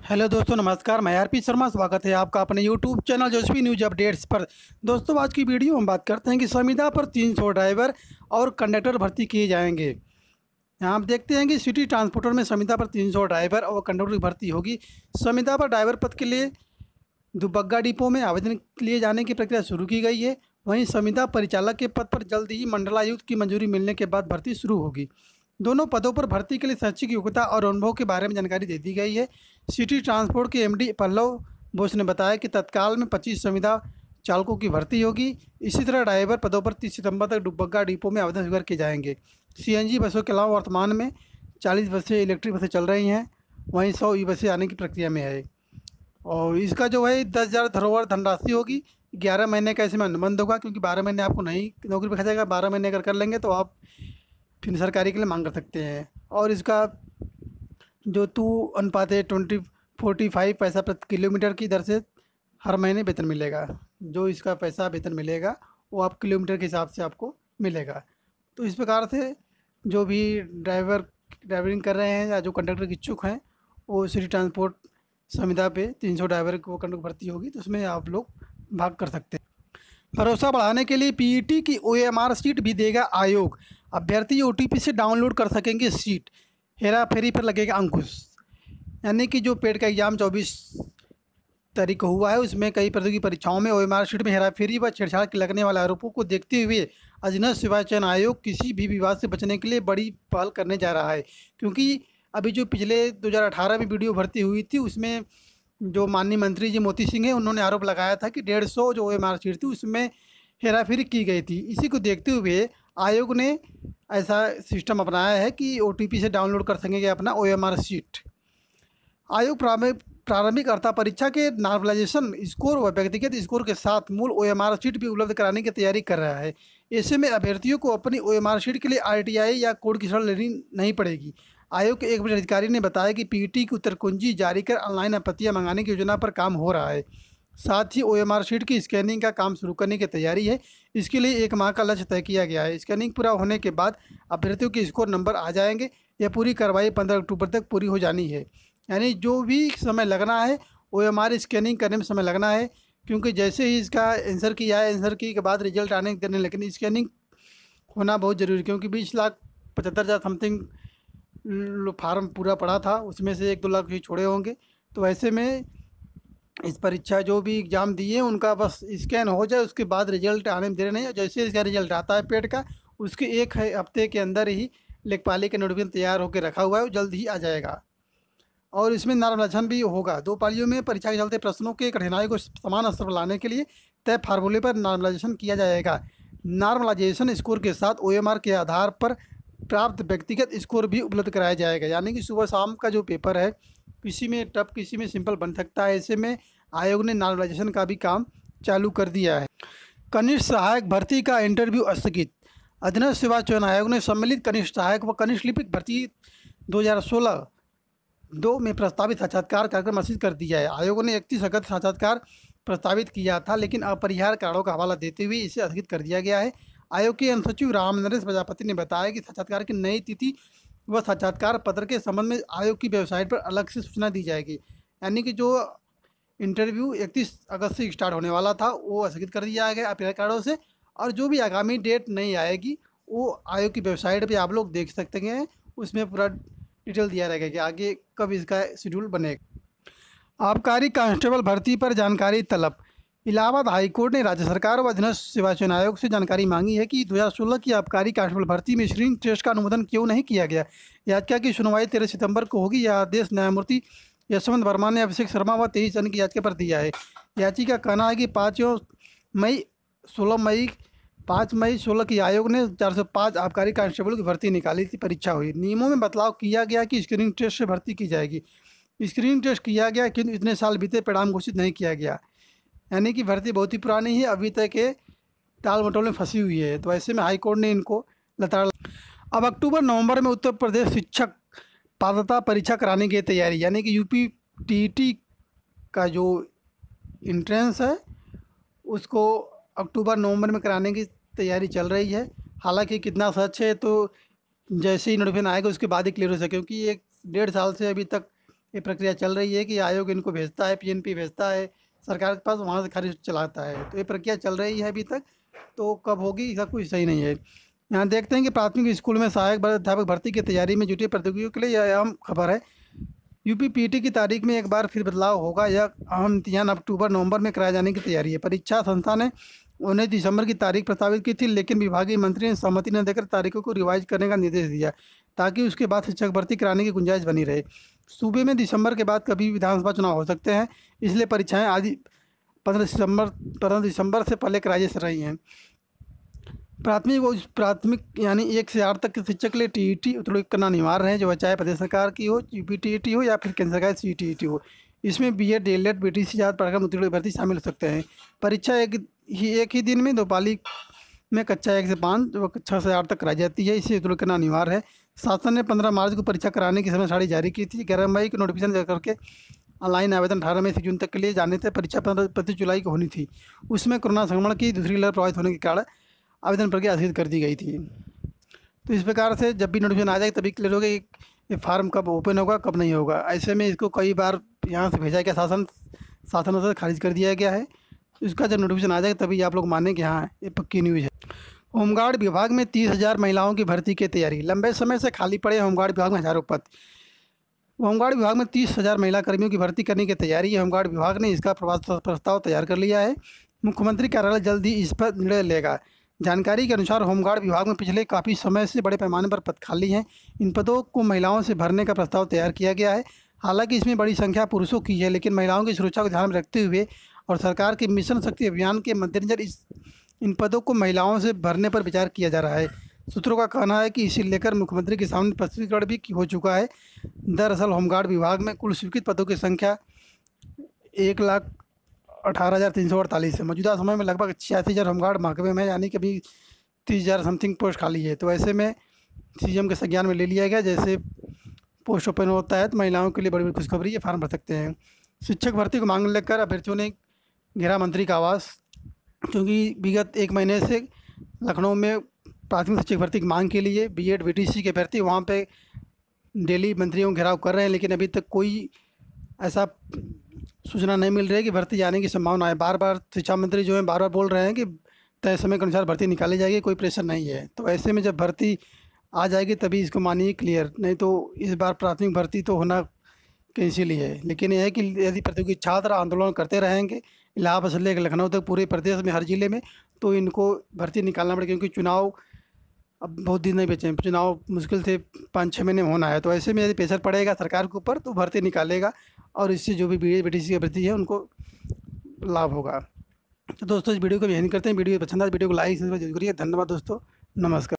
Hello दोस्तों, नमस्कार। मैं आरपी शर्मा, स्वागत है आपका अपने यूट्यूब चैनल जोशवी न्यूज अपडेट्स पर। दोस्तों, आज की वीडियो हम बात करते हैं कि संविदा पर 300 ड्राइवर और कंडक्टर भर्ती किए जाएंगे। यहाँ आप देखते हैं कि सिटी ट्रांसपोर्टर में संविदा पर 300 ड्राइवर और कंडक्टर की भर्ती होगी। संविदा पर ड्राइवर पद के लिए दुबग्गा डिपो में आवेदन लिए जाने की प्रक्रिया शुरू की गई है। वहीं संविदा परिचालक के पद पर जल्द ही मंडलायुक्त की मंजूरी मिलने के बाद भर्ती शुरू होगी। दोनों पदों पर भर्ती के लिए शैक्षिक योग्यता और अनुभव के बारे में जानकारी दे दी गई है। सिटी ट्रांसपोर्ट के एमडी पल्लव बोस ने बताया कि तत्काल में 25 संविदा चालकों की भर्ती होगी। इसी तरह ड्राइवर पदों पर 30 सितंबर तक दुबग्गा डिपो में आवेदन स्वीकार किए जाएंगे। सीएनजी बसों के अलावा वर्तमान में 40 बसें इलेक्ट्रिक बसें चल रही हैं, वहीं 100 ई बसें आने की प्रक्रिया में है। और इसका जो है 10,000 धरोहर धनराशि होगी। 11 महीने का इसमें अनुबंध होगा, क्योंकि 12 महीने आपको नहीं नौकरी पर रखा जाएगा। 12 महीने अगर कर लेंगे तो आप फिर सरकारी के लिए मांग कर सकते हैं। और इसका जो 2:20:45 पैसा प्रति किलोमीटर की दर से हर महीने वेतन मिलेगा। जो इसका पैसा वेतन मिलेगा वो आप किलोमीटर के हिसाब से आपको मिलेगा। तो इस प्रकार से जो भी ड्राइवरिंग कर रहे हैं या जो कंडक्टर के इच्छुक हैं, वो सिटी ट्रांसपोर्ट संविदा पे 300 ड्राइवर को कंडक्टर भर्ती होगी, तो उसमें आप लोग भाग कर सकते हैं। भरोसा बढ़ाने के लिए पीईटी की ओएमआर सीट भी देगा आयोग। अभ्यर्थी ओटीपी से डाउनलोड कर सकेंगे सीट। हेरा फेरी पर लगेगा अंकुश। यानी कि जो पेड का एग्ज़ाम 24 तारीख को हुआ है, उसमें कई प्रतियोगी परीक्षाओं में ओएमआर सीट में हेरा फेरी व छेड़छाड़ के लगने वाले आरोपों को देखते हुए अधीनस्थ सेवा चयन आयोग किसी भी विवाद से बचने के लिए बड़ी पहल करने जा रहा है। क्योंकि अभी जो पिछले 2018 में वीडियो भर्ती हुई थी, उसमें जो माननीय मंत्री जी मोती सिंह हैं, उन्होंने आरोप लगाया था कि 150 जो ओएमआर सीट थी उसमें हेराफेरी की गई थी। इसी को देखते हुए आयोग ने ऐसा सिस्टम अपनाया है कि ओटीपी से डाउनलोड कर सकेंगे अपना ओएमआर सीट। आयोग प्रारंभिक अर्हता परीक्षा के नॉर्मलाइजेशन स्कोर व व्यक्तिगत स्कोर के साथ मूल ओएमआर सीट भी उपलब्ध कराने की तैयारी कर रहा है। ऐसे में अभ्यर्थियों को अपनी ओएमआर सीट के लिए आरटीआई या कोड की शरण लेनी नहीं पड़ेगी। आयोग के एक वरिष्ठ अधिकारी ने बताया कि पीईटी की उत्तर कुंजी जारी कर ऑनलाइन आपत्तियां मंगाने की योजना पर काम हो रहा है। साथ ही ओएमआर शीट की स्कैनिंग का काम शुरू करने की तैयारी है। इसके लिए 1 माह का लक्ष्य तय किया गया है। स्कैनिंग पूरा होने के बाद अभ्यर्थियों के स्कोर नंबर आ जाएंगे। यह पूरी कार्रवाई 15 अक्टूबर तक पूरी हो जानी है। यानी जो भी समय लगना है ओएमआर स्कैनिंग करने में समय लगना है, क्योंकि जैसे ही इसका आंसर किया है, आंसर की के बाद रिजल्ट आने के देने, लेकिन स्कैनिंग होना बहुत ज़रूरी है। क्योंकि 20,75,000 समथिंग फार्म पूरा पड़ा था, उसमें से 1-2 लाख ही छोड़े होंगे। तो ऐसे में इस परीक्षा जो भी एग्ज़ाम दिए उनका बस स्कैन हो जाए, उसके बाद रिजल्ट आने में देर नहीं है। जैसे इसका रिजल्ट आता है पेड का, उसके 1 हफ्ते के अंदर ही लेखपाली का नोटिफिकेशन तैयार होकर रखा हुआ है, वो जल्द ही आ जाएगा। और इसमें नॉर्मलाइजेशन भी होगा। 2 पालियों में परीक्षा के चलते प्रश्नों के कठिनाई को समान स्तर पर लाने के लिए तय फार्मूले पर नॉर्मलाइजेशन किया जाएगा। नॉर्मलाइजेशन स्कोर के साथ ओएमआर के आधार पर प्राप्त व्यक्तिगत स्कोर भी उपलब्ध कराया जाएगा। यानी कि सुबह शाम का जो पेपर है, किसी में टफ किसी में सिंपल बन सकता है। ऐसे में आयोग ने नॉर्मलाइजेशन का भी काम चालू कर दिया है। कनिष्ठ सहायक भर्ती का इंटरव्यू स्थगित। अधीनस्थ सेवा चयन आयोग ने सम्मिलित कनिष्ठ सहायक व कनिष्ठ लिपिक भर्ती 2016-2 में प्रस्तावित साक्षात्कार कार्यक्रम स्थगित कर दिया है। आयोग ने 31 अगस्त साक्षात्कार प्रस्तावित किया था, लेकिन अपरिहार्य कारणों का हवाला देते हुए इसे स्थगित कर दिया गया है। आयोग के अनुसचिव राम नरेश प्रजापति ने बताया कि साक्षात्कार की नई तिथि व साक्षात्कार पत्र के संबंध में आयोग की वेबसाइट पर अलग से सूचना दी जाएगी। यानी कि जो इंटरव्यू 31 अगस्त से स्टार्ट होने वाला था वो स्थगित कर दिया गया अपरिहार्य कारणों से। और जो भी आगामी डेट नहीं आएगी वो आयोग की वेबसाइट पर आप लोग देख सकते हैं। उसमें पूरा डिटेल दिया रहेगा कि आगे कब इसका शेड्यूल बनेगा। आबकारी कांस्टेबल भर्ती पर जानकारी तलब। इलाहाबाद हाईकोर्ट ने राज्य सरकार व अधीनस्थ सेवा चयन आयोग से जानकारी मांगी है कि 2016 की आबकारी कांस्टेबल भर्ती में स्क्रीनिंग टेस्ट का अनुमोदन क्यों नहीं किया गया। याचिका की सुनवाई 13 सितंबर को होगी। यह आदेश न्यायमूर्ति यशवंत वर्मा ने अभिषेक शर्मा व 23 अन्य की याचिका पर दिया है। याचिका का कहना है कि 5 मई 16 की आयोग ने 405 आबकारी कांस्टेबल की भर्ती निकाली थी। परीक्षा हुई, नियमों में बदलाव किया गया कि स्क्रीनिंग टेस्ट से भर्ती की जाएगी। स्क्रीनिंग टेस्ट किया गया, किंतु इतने साल बीते परिणाम घोषित नहीं किया गया। यानी कि भर्ती बहुत ही पुरानी है, अभी तक के टाल मटोल में फंसी हुई है। तो ऐसे में हाईकोर्ट ने इनको लताड़। अब अक्टूबर नवंबर में उत्तर प्रदेश शिक्षक पात्रता परीक्षा कराने की तैयारी। यानी कि यूपी टीईटी का जो इंट्रेंस है उसको अक्टूबर नवंबर में कराने की तैयारी चल रही है। हालांकि कितना सच है तो जैसे ही नोटिफिकेशन आएगा उसके बाद ही क्लियर हो सके, क्योंकि 1-1.5 साल से अभी तक ये प्रक्रिया चल रही है कि आयोग इनको भेजता है, पीएनपी भेजता है सरकार के पास, वहाँ से खारिज चलाता है। तो ये प्रक्रिया चल रही है अभी तक, तो कब होगी इसका कोई सही नहीं है। यहाँ देखते हैं कि प्राथमिक स्कूल में सहायक अध्यापक भर्ती की तैयारी में जुटे प्रतियोगियों के लिए यह अहम खबर है। यूपी पीटी की तारीख में एक बार फिर बदलाव होगा। यह अहम इम्तिहान अक्टूबर नवंबर में कराए जाने की तैयारी है। परीक्षा संस्था ने 19 दिसंबर की तारीख प्रस्तावित की थी, लेकिन विभागीय मंत्री ने सहमति न देकर तारीखों को रिवाइज करने का निर्देश दिया, ताकि उसके बाद शिक्षक भर्ती कराने की गुंजाइश बनी रहे। सूबे में दिसंबर के बाद कभी विधानसभा चुनाव हो सकते हैं, इसलिए परीक्षाएं आदि 15 दिसंबर से पहले कराई जा रही हैं। प्राथमिक यानी 1 से 8 तक के शिक्षक के लिए टीईटी उत्तीर्ण करना अनिवार्य है, जो चाहे प्रदेश सरकार की हो, यूपी टीईटी हो या फिर केंद्र सरकार की सीटीईटी हो। इसमें बीएड, डीएलएड, बीटीसी आदि पाठ्यक्रम उत्तीर्ण भर्ती शामिल हो सकते हैं। परीक्षा एक ही दिन में दो पाली में कक्षा 1 से 5 व कक्षा 6 से 8 तक कराई जाती है, इसे उत्तीर्ण करना अनिवार्य है। शासन ने 15 मार्च को परीक्षा कराने की समय सारणी जारी की थी। 11 मई को नोटिफिकेशन जारी करके ऑनलाइन आवेदन 18 मई से जून तक के लिए जाने थे। परीक्षा 25 जुलाई को होनी थी। उसमें कोरोना संक्रमण की दूसरी लहर प्रभावित होने के कारण आवेदन प्रक्रिया स्थगित कर दी गई थी। तो इस प्रकार से जब भी नोटिफिकेशन आ जाए तभी क्लियर होगा कि ये फार्म कब ओपन होगा, कब नहीं होगा। ऐसे में इसको कई बार यहाँ से भेजा गया, शासनों से खारिज कर दिया गया है। इसका जब नोटिफिकेशन आ जाएगा तभी आप लोग मानें कि हाँ ये पक्की न्यूज़ है। होमगार्ड विभाग में 30,000 महिलाओं की भर्ती की तैयारी। लंबे समय से खाली पड़े होमगार्ड विभाग में हज़ारों पद। होमगार्ड विभाग में 30,000 महिला कर्मियों की भर्ती करने की तैयारी है। होमगार्ड विभाग ने इसका प्रस्ताव तैयार कर लिया है। मुख्यमंत्री कार्यालय जल्द ही इस पर निर्णय लेगा। जानकारी के अनुसार होमगार्ड विभाग में पिछले काफ़ी समय से बड़े पैमाने पर पद खाली हैं। इन पदों को महिलाओं से भरने का प्रस्ताव तैयार किया गया है। हालांकि इसमें बड़ी संख्या पुरुषों की है, लेकिन महिलाओं की सुरक्षा को ध्यान में रखते हुए और सरकार के मिशन शक्ति अभियान के मद्देनजर इन पदों को महिलाओं से भरने पर विचार किया जा रहा है। सूत्रों का कहना है कि इसे लेकर मुख्यमंत्री के सामने स्पष्टीकरण भी हो चुका है। दरअसल होमगार्ड विभाग में कुल स्वीकृत पदों की संख्या 1,18,348 है। मौजूदा समय में लगभग 86,000 होमगार्ड महकमे में, यानी कि अभी 30,000 समथिंग पोस्ट खाली है। तो ऐसे में सीएम के संज्ञान में ले लिया गया, जैसे पोस्ट ओपन होता है तो महिलाओं के लिए बड़ी बड़ी खुशखबरी है, फार्म भर सकते हैं। शिक्षक भर्ती को मांग लेकर अभ्यर्थियों ने घेरा मंत्री का आवास, क्योंकि विगत 1 महीने से लखनऊ में प्राथमिक शिक्षक भर्ती की मांग के लिए बीएड बीटीसी के अभ्यर्थी वहाँ पे डेली मंत्रियों का घेराव कर रहे हैं, लेकिन अभी तक कोई ऐसा सूचना नहीं मिल रही है कि भर्ती आने की संभावना है। बार बार शिक्षा मंत्री जो है बार बार बोल रहे हैं कि तय समय के अनुसार भर्ती निकाली जाएगी, कोई प्रेशर नहीं है। तो ऐसे में जब भर्ती आ जाएगी तभी इसको मानिए क्लियर, नहीं तो इस बार प्राथमिक भर्ती तो होना कैंसिल ही है। लेकिन यह है कि यदि प्रतियोगी छात्र आंदोलन करते रहेंगे इलाहाबाद से लेकर लखनऊ तक पूरे प्रदेश में हर जिले में, तो इनको भर्ती निकालना पड़ेगा, क्योंकि चुनाव अब बहुत दिन नहीं बचे हैं। चुनाव मुश्किल से 5-6 महीने में होना है। तो ऐसे में यदि प्रेशर पड़ेगा सरकार के ऊपर तो भर्ती निकालेगा, और इससे जो भी बीएड बीटीसी की भर्ती है उनको लाभ होगा। तो दोस्तों इस वीडियो को भी यहीं करते हैं। वीडियो पसंद आए वीडियो को लाइक जरूर करिए। धन्यवाद दोस्तों, नमस्कार।